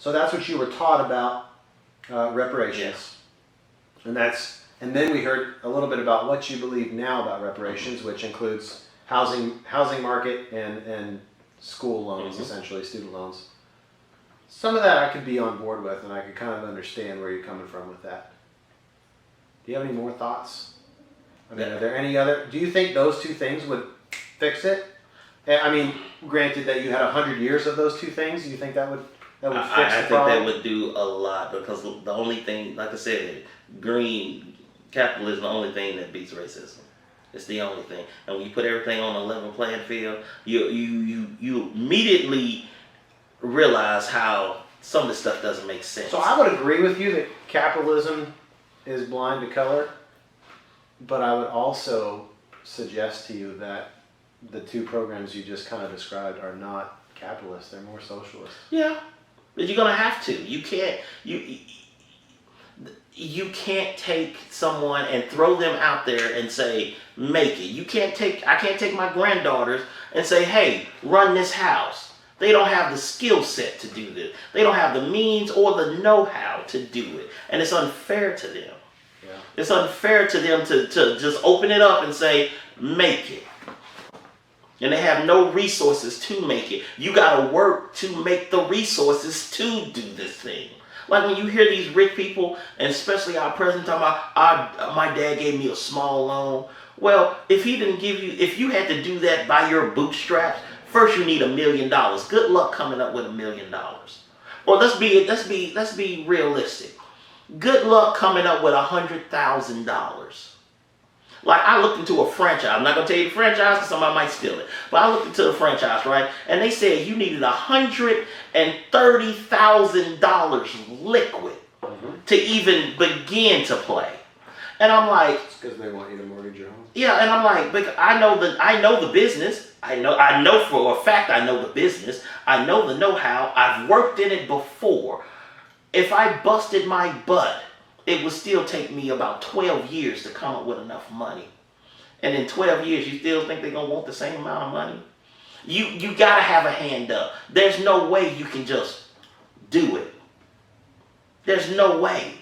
So that's what you were taught about reparations. Yes. And then we heard a little bit about what you believe now about reparations, which includes housing market and school loans, essentially student loans. Some of that I could be on board with, and I could kind of understand where you're coming from with that. Do you have any more thoughts? I mean, are there any other? Do you think those two things would fix it? I mean, granted that you had 100 years of those two things, do you think that would fix the problem? I think that would do a lot, because the only thing, like I said, green capitalism is the only thing that beats racism. It's the only thing. And when you put everything on a level playing field, you immediately realize how some of this stuff doesn't make sense. So I would agree with you that capitalism is blind to color, but I would also suggest to you that the two programs you just kind of described are not capitalist, they're more socialist. Yeah, but you're gonna have to. You can't take someone and throw them out there and say, make it. I can't take my granddaughters and say, hey, run this house. They don't have the skill set to do this. They don't have the means or the know-how to do it. And it's unfair to them. Yeah. It's unfair to them to just open it up and say, make it. And they have no resources to make it. You got to work to make the resources to do this thing. Like when you hear these rich people, and especially our president talking about, my dad gave me a small loan. Well, if he didn't give you, if you had to do that by your bootstraps, first you need $1 million. Good luck coming up with $1 million. Or let's be realistic. Good luck coming up with $100,000. Like, I looked into a franchise. I'm not going to tell you the franchise because somebody might steal it. But I looked into the franchise, right? And they said you needed $130,000 liquid to even begin to play. And I'm like... It's because they want you to mortgage your home. Yeah, and I'm like, because I know the business. I know for a fact I know the business. I know the know-how. I've worked in it before. If I busted my butt, it would still take me about 12 years to come up with enough money. And in 12 years, you still think they're going to want the same amount of money? You got to have a hand up. There's no way you can just do it. There's no way.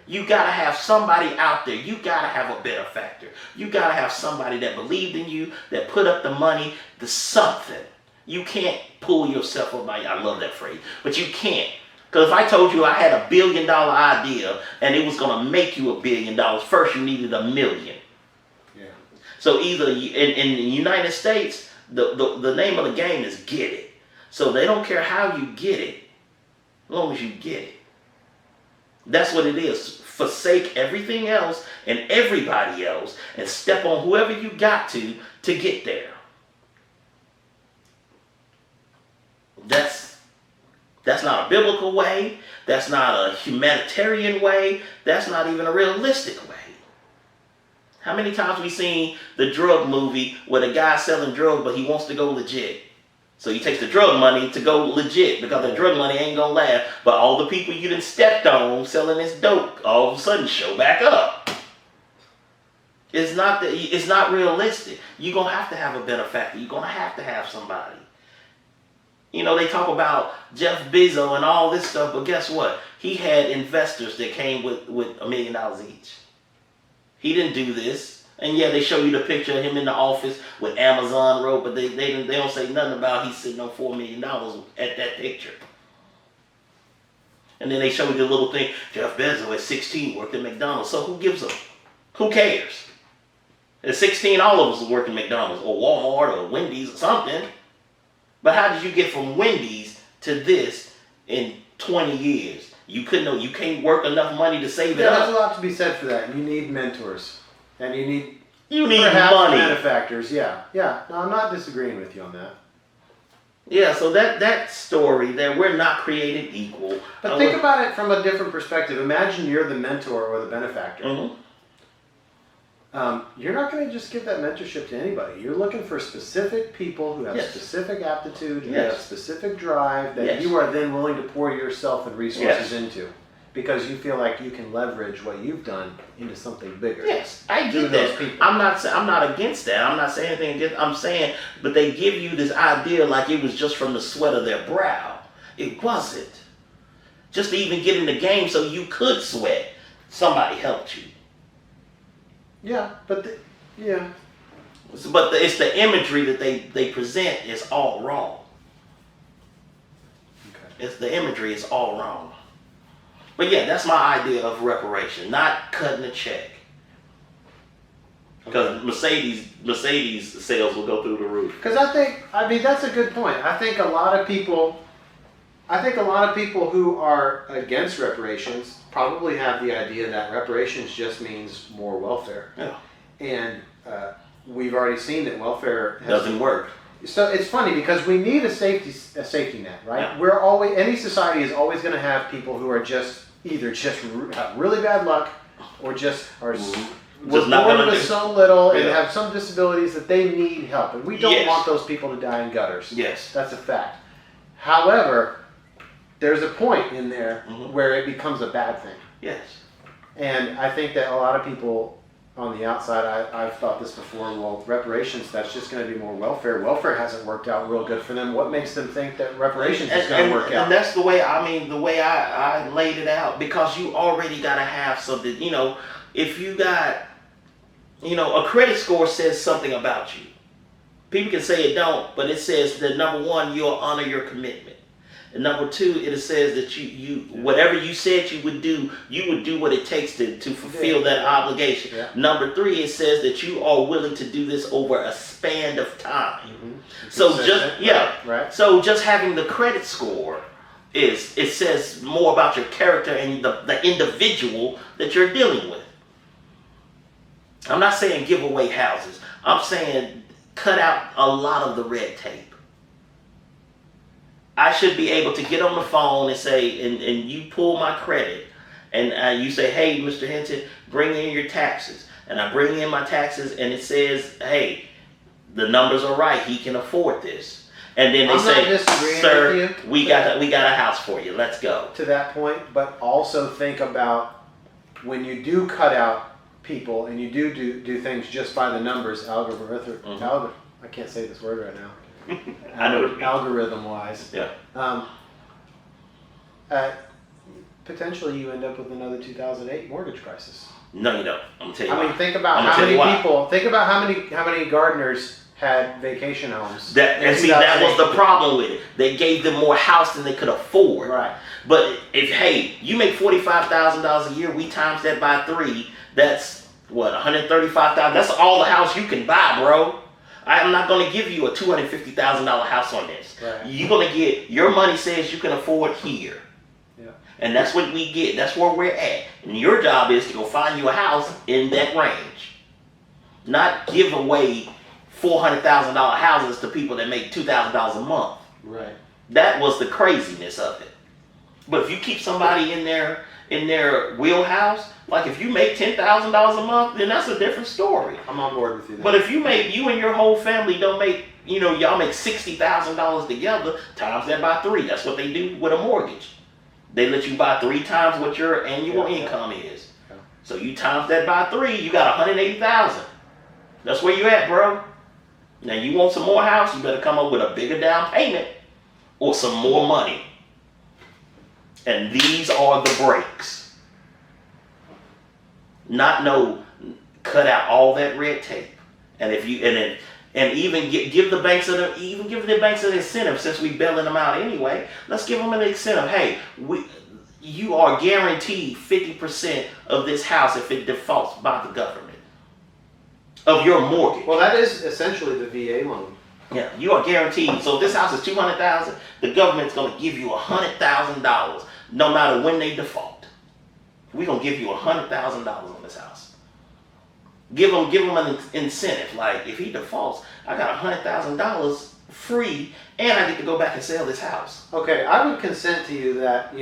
You got to have somebody out there. You got to have a benefactor. You got to have somebody that believed in you, that put up the money, the something. You can't pull yourself up by, I love that phrase, but you can't. Because if I told you I had $1 billion idea and it was going to make you $1 billion, first you needed $1 million. Yeah. So either in the United States, the name of the game is get it. So they don't care how you get it, as long as you get it. That's what it is. Forsake everything else and everybody else and step on whoever you got to get there. That's not a biblical way. That's not a humanitarian way. That's not even a realistic way. How many times have we seen the drug movie where the guy's selling drugs but he wants to go legit? So he takes the drug money to go legit because the drug money ain't gonna last. But all the people you done stepped on selling this dope all of a sudden show back up. It's not realistic. You're gonna have to have a benefactor. You're gonna have to have somebody. You know, they talk about Jeff Bezos and all this stuff, but guess what? He had investors that came with $1 million each. He didn't do this. And yeah, they show you the picture of him in the office with Amazon rope, but they don't say nothing about he's sitting on $4 million at that picture. And then they show you the little thing, Jeff Bezos at 16 worked at McDonald's. So who gives a? Who cares? At 16, all of us was working McDonald's or Walmart or Wendy's or something. But how did you get from Wendy's to this in 20 years? You can't work enough money to save it up. There's a lot to be said for that. You need mentors. And you need perhaps money. Benefactors, yeah. No, I'm not disagreeing with you on that. Yeah, so that story there, we're not created equal. But think about it from a different perspective. Imagine you're the mentor or the benefactor. Mm-hmm. You're not going to just give that mentorship to anybody. You're looking for specific people who have specific aptitude, who have specific drive that you are then willing to pour yourself and resources into. Because you feel like you can leverage what you've done into something bigger. Yes, I get that. I'm not against that. I'm not saying anything against. I'm saying, but they give you this idea like it was just from the sweat of their brow. It wasn't. just to even get in the game so you could sweat. Somebody helped you. Yeah, but yeah. But it's the imagery that they present is all wrong. Okay. It's the imagery is all wrong. But yeah, that's my idea of reparation, not cutting a check. Because Mercedes sales will go through the roof. Because I mean, that's a good point. I think a lot of people who are against reparations probably have the idea that reparations just means more welfare. Yeah. And we've already seen that welfare Doesn't work. So it's funny because we need a safety net, right? Yeah. Any society is always going to have people who are either have really bad luck or just are. Was born with so little and have some disabilities that they need help. And we don't want those people to die in gutters. Yes. That's a fact. However, there's a point in there where it becomes a bad thing. Yes. And I think that a lot of people on the outside, I've thought this before, well, reparations, that's just going to be more welfare. Welfare hasn't worked out real good for them. What makes them think that reparations is going to work out? And that's the way, I laid it out. Because you already got to have something, if you got... a credit score says something about you. People can say it don't, but it says that number one, you'll honor your commitment. And number two, it says that you whatever you said you would do what it takes to fulfill that obligation. Yeah. Number three, it says that you are willing to do this over a span of time. So So just having the credit score it says more about your character and the individual that you're dealing with. I'm not saying give away houses. I'm saying cut out a lot of the red tape. I should be able to get on the phone and say, and you pull my credit, and you say, hey, Mr. Hinton, bring in your taxes. And I bring in my taxes, and it says, hey, the numbers are right. He can afford this. And then they say, sir, we got a house for you. Let's go. To that point, but also think about when you do cut out people and you do things just by the numbers, I can't say this word right now. I know. Algorithm-wise. Yeah. Potentially you end up with another 2008 mortgage crisis. No, you don't. I'm gonna tell you. I mean, think about how many people. Think about how many gardeners had vacation homes. That was the problem with it. They gave them more house than they could afford. Right. But if you make $45,000 a year, we times that by 3. That's what, $135,000. That's all the house you can buy, bro. I'm not going to give you a $250,000 house on this. Right. You're going to get, your money says you can afford here. Yeah. And that's what we get. That's where we're at. And your job is to go find you a house in that range. Not give away $400,000 houses to people that make $2,000 a month. Right. That was the craziness of it. But if you keep somebody in their wheelhouse, like if you make $10,000 a month, then that's a different story. I'm on board with you. But if you and your whole family don't make, y'all make $60,000 together, times that by 3. That's what they do with a mortgage. They let you buy 3 times what your annual income is. Yeah. So you times that by 3, you got $180,000. That's where you at, bro. Now you want some more house, you better come up with a bigger down payment or some more money. And these are the breaks. Cut out all that red tape. And if you even give the banks an incentive, since we bailing them out anyway. Let's give them an incentive. Hey, you are guaranteed 50% of this house if it defaults by the government of your mortgage. Well, that is essentially the VA loan. Yeah, you are guaranteed. So if this house is $200,000, the government's going to give you $100,000 no matter when they default. We're going to give you $100,000 on this house. Give them an incentive. Like, if he defaults, I got $100,000 free, and I get to go back and sell this house. Okay, I would consent to you that,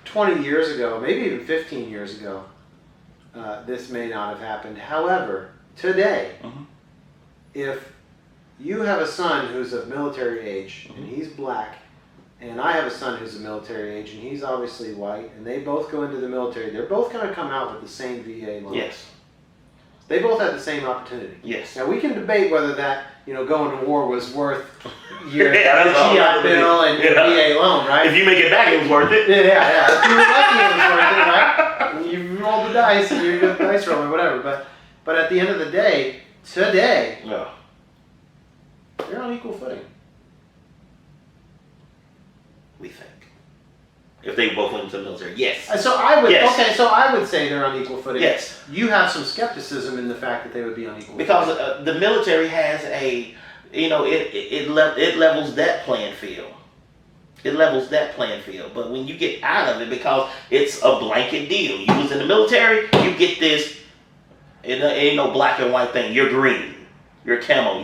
20 years ago, maybe even 15 years ago, this may not have happened. However, today, if you have a son who's of military age, and he's black, and I have a son who's of military age, and he's obviously white, and they both go into the military, they're both going to come out with the same VA loan. Yes. They both had the same opportunity. Yes. Now we can debate whether that, going to war was worth your Yeah, that's all GI right. Bill and your VA loan, right? If you make it back, it was worth it. Yeah. If you were lucky, it was worth it, right? You roll the dice and you're good dice roller, whatever. But at the end of the day, today, Yeah. they're on equal footing. We think. If they both went into the military, yes. So I would Yes. so I would say they're on equal footing. Yes. You have some skepticism in the fact that they would be on equal Because footing. the military has it levels that playing field. It levels that playing field. But when you get out of it, because it's a blanket deal. You was in the military, you get this. It ain't no black and white thing. You're green. You're camo.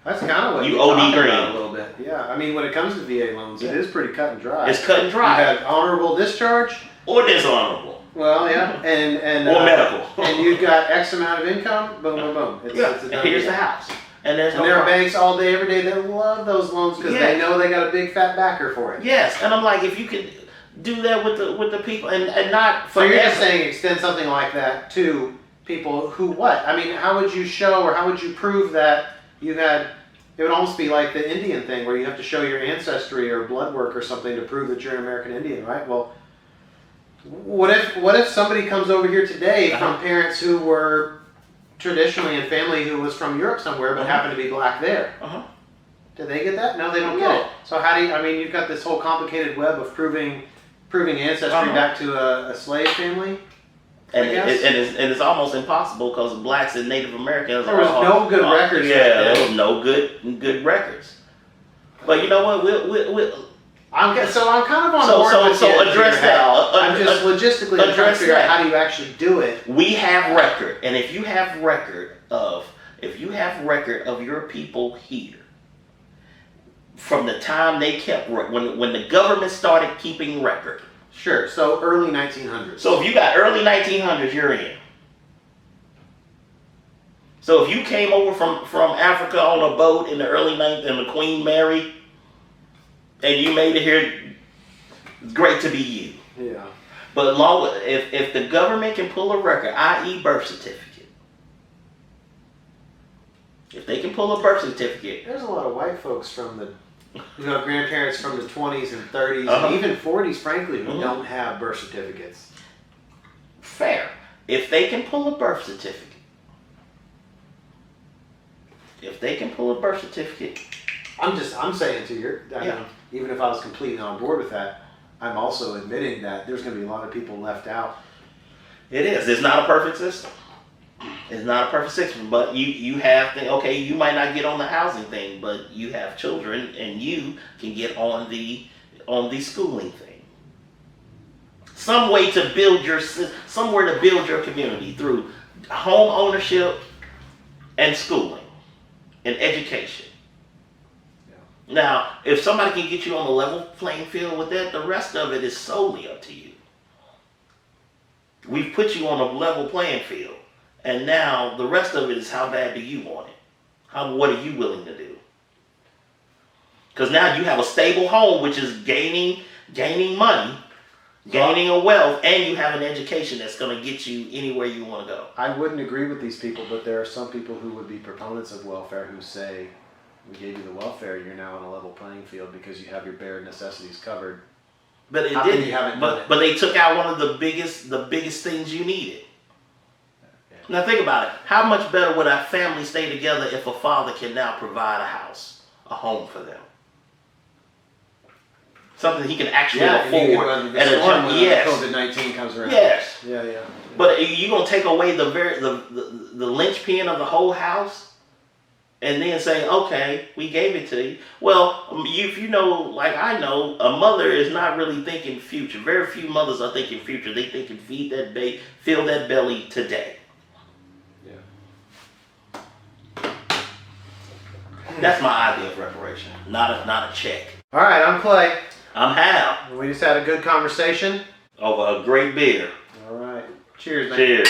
That's kind of what you you're OD talking green. about a little bit. Yeah, I mean, when it comes to VA loans, it is pretty cut and dry. It's cut and You dry. had honorable discharge. Or dishonorable. Well, yeah, and Or medical. and you've got X amount of income. Boom, boom, boom. It's a And done here's deal. the house. And there's And no there are problem. banks all day, every day that love those loans because they Yes. know they got a big fat backer for it. Yes, and I'm like, if you could do that with the people and not So you're just forever. saying extend something like that to people who what? I mean, how would you show or how would you prove that you had? It would almost be like the Indian thing where you have to show your ancestry or blood work or something to prove that you're an American Indian, right? Well, what if somebody comes over here today from parents who were traditionally in family who was from Europe somewhere but happened to be black there? Did they get that? No, they don't get it. So how do you? I mean, you've got this whole complicated web of proving ancestry back to a slave family. And I guess. it's almost impossible because blacks and Native Americans There was no good records back Yeah, then. there was no good records. But you know what? We'll I'm kind of on So- board so- with so you address here, that. Hal. I'm just logistically I'm trying to address figure that. out how do you actually do it. we have record, and if you have record of your people here, from the time they kept when the government started keeping record. Sure. So early 1900s. So if you got early 1900s, you're in. So if you came over from Africa on a boat in the early 19th and the Queen Mary, and you made it here, it's great to be you. Yeah. But if the government can pull a record, i.e. birth certificate, if they can pull a birth certificate, There's a lot of white folks from the, grandparents from the 20s and 30s Uh-huh. and even 40s, frankly, who Mhm. don't have birth certificates. fair. If they can pull a birth certificate, I'm saying to you, Yeah. even if I was completely on board with that, I'm also admitting that there's going to be a lot of people left out. it is. It's not a perfect system. It's not a perfect system, but you have you might not get on the housing thing, but you have children and you can get on the schooling thing. Somewhere to build your community through home ownership and schooling and education. Now, if somebody can get you on a level playing field with that, the rest of it is solely up to you. We've put you on a level playing field, and now the rest of it is how bad do you want it? What are you willing to do? Because now you have a stable home, which is gaining money, gaining a wealth, and you have an education that's going to get you anywhere you want to go. I wouldn't agree with these people, but there are some people who would be proponents of welfare who say, we gave you the welfare, you're now on a level playing field because you have your bare necessities covered. But How come you haven't done it? But they took out one of the biggest things you needed. Now think about it. How much better would our family stay together if a father can now provide a house, a home for them? Something he can actually afford. Yes. COVID-19 comes around. Yes. Yeah. But you're gonna take away the linchpin of the whole house, and then say, okay, we gave it to you. Well, if you know, like I know, a mother is not really thinking future. Very few mothers are thinking future. They thinking feed that baby, fill that belly today. Yeah. That's my idea of reparation. Not a check. All right, I'm Clay. I'm Hal. We just had a good conversation. Over a great beer. All right. Cheers, man. Cheers.